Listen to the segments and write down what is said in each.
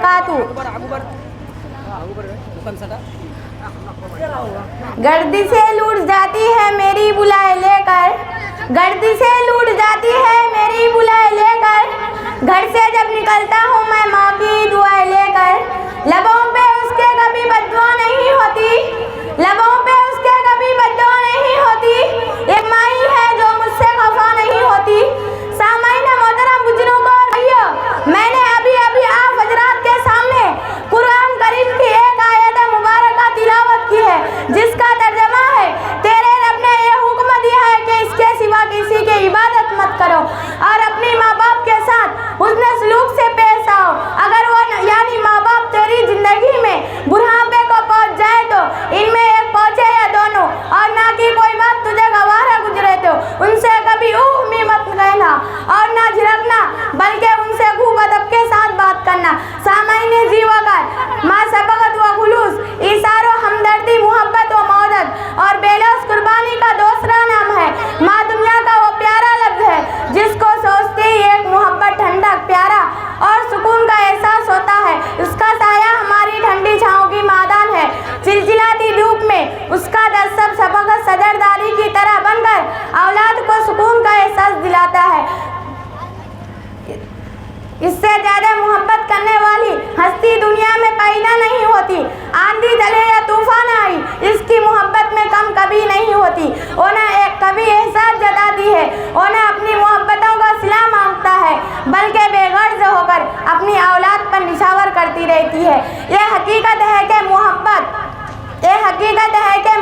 वबरकातुहू। गर्दिशें लूट जाती है मेरी बुलाए लेकर, गर्दिशें लूट जाती है मेरी बुलाए लेकर। घर से जब निकलता हूँ मैं माँ की दुआएं लेकर, लबों पे उसके कभी बद्दुआ नहीं होती, लबों पे उसके कभी बद्दुआ नहीं होती। एक माई है जो मुझसे खफा नहीं होती। सामाईन मोहतरम बुजुर्गों और भाइयों, मैंने अभी अभी आप हजरात के सामने कुरान करीम की एक आयत मुबारक तिलावत की है, जिसका तर्जमा है, तेरे रब ने ये हुक्म दिया है कि इसके सिवा किसी की इबादत मत करो और अपनी माँ बाप के साथ हुस्न सलूक से पेश आओ। अगर वो यानी माँ बाप तेरी जिंदगी में बुढ़ापे को पहुँच जाए तो इनमें एक पहुँचे या दोनों, और ना कि कोई बात तुझे गवारा गुजरे तो उनसे कभी उम्मी मत कहना और ना झिड़कना, बल्कि उनसे खूब अदब के साथ बात करना। सामाईन जीवाकार माँ सबकत व खुलूस, इशारो हमदर्दी, मोहब्बत व मौदत और बेलौस कुर्बानी का दूसरा नाम है। माँ दुनिया का वो प्यारा लफ्ज़ है जिसको सोचते ही एक मोहब्बत, ठंडक, प्यारा और सुकून का एहसास होता है। उसका साया हमारी ठंडी छाँव की मादान है। चिलचिलाती धूप में उसका दर्द सब सबकत सदरदारी की तरह बनकर औलाद को सुकून का एहसास दिलाता है। इससे ज़्यादा मोहब्बत करने वाली हस्ती दुनिया में पैदा नहीं होती। आंधी चले या तूफान आई, इसकी मोहब्बत में कम कभी नहीं होती। उन्हें एक कभी एहसास जताती है, उन्हें अपनी मोहब्बतों का सिला मांगता है, बल्कि बेगर्ज होकर अपनी औलाद पर निछावर करती रहती है। यह हकीकत है कि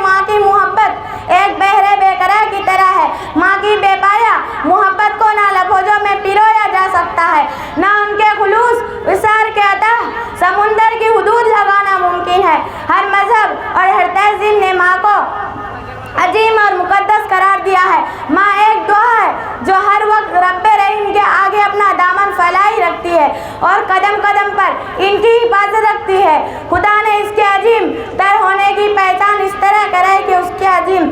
माँ की मोहब्बत एक बहरे बेकरार की तरह है। माँ की बेपाया मोहब्बत को ना लफ्ज़ों में पिरोया जा सकता है, ना उनके खुलूस विसार के अतः समुंदर की हुदूद लगाना मुमकिन है। हर मजहब और हर तहजीब ने माँ को अजीम और मुकद्दस करार दिया है। माँ एक दुआ है जो हर वक्त रब्बे रहीम के आगे अपना दामन फैलाई रखती है और कदम कदम पर इनकी हिफाजत रखती है। खुदा ने इसके अजीम तर होने की पहचान इस तरह कराई कि उसके अजीम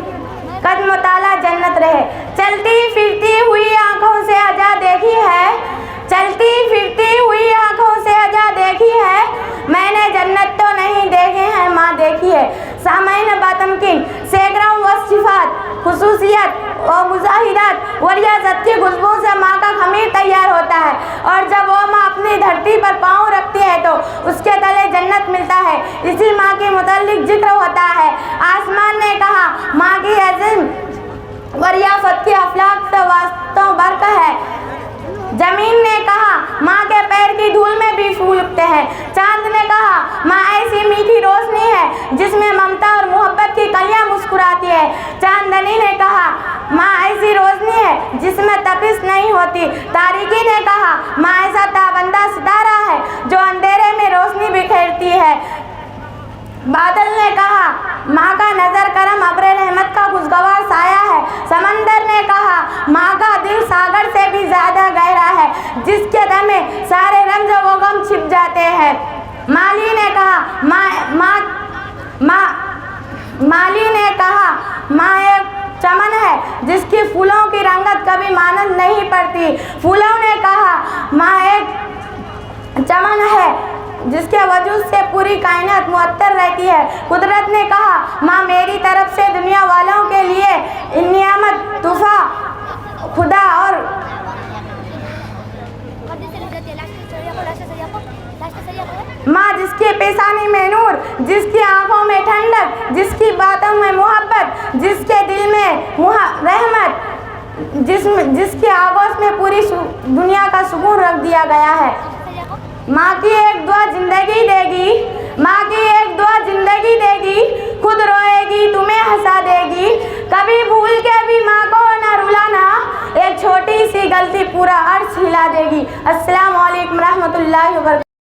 कदम ताला जन्नत रहे। चलती फिरती हुई आँखों से अजा देखी है, चलती फिरती हुई आँखों से अजा देखी है, मैंने जन्नत तो नहीं देखे हैं माँ देखी है। सामाईन बातमकिन सैकड़ों वसिफात, खुसूसियत और मुजाहिदात और रियासत की खुशबू से माँ का खमीर तैयार होता है, और जब वो माँ अपनी धरती पर पाँव रखती है तो उसके तले जन्नत मिलता है। इसी माँ के मुताल्लिक जिक्र होता है। आसमान ने कहा माँ की अज़ीम और रियासत की अफलाक तो वास्तव बरक है। जमीन ने कहा माँ के पैर की धूल में भी फूल उगते हैं। चांद ने कहा माँ ऐसी मीठी रोशनी है जिसमें ममता और मोहब्बत की कलियाँ मुस्कुराती है। चांदनी ने कहा माँ ऐसी रोशनी है जिसमें तपिश नहीं होती। तारीकी ने कहा माँ ऐसा ताबंदा सितारा है जो अंधेरे में रोशनी बिखेरती है। बादल ने कहा माँ का नजर करम अब्रे रहमत का खुशगवार साया है। समंदर ने कहा माँ का दिल सागर से भी ज्यादा गहरा है, जिसके दम में सारे रंज व गम छिप जाते हैं। माली ने कहा माली ने कहा माँ एक चमन है जिसकी फूलों की रंगत कभी मानद नहीं पड़ती। फूलों ने कहा माँ एक चमन है जिसके वजूद से पूरी कायनात मुअत्तर रहती है। कुदरत ने कहा माँ मेरी तरफ से दुनिया वालों के लिए नियामत तुफा खुदा और माँ जिसकी पेशानी में नूर, जिसकी आंखों में ठंडक, जिसकी बातों में मोहब्बत, जिसके दिल में रहमत, जिसकी आगोश में पूरी दुनिया का सुकून रख दिया गया है। माँ की एक दुआ जिंदगी देगी, माँ की एक दुआ जिंदगी देगी, खुद रोएगी तुम्हें हंसा देगी। कभी भूल के भी माँ को ना रुलाना, एक छोटी सी गलती पूरा अर्श हिला देगी। अस्सलाम वालेकुम रहमतुल्लाहि व बरकातहू।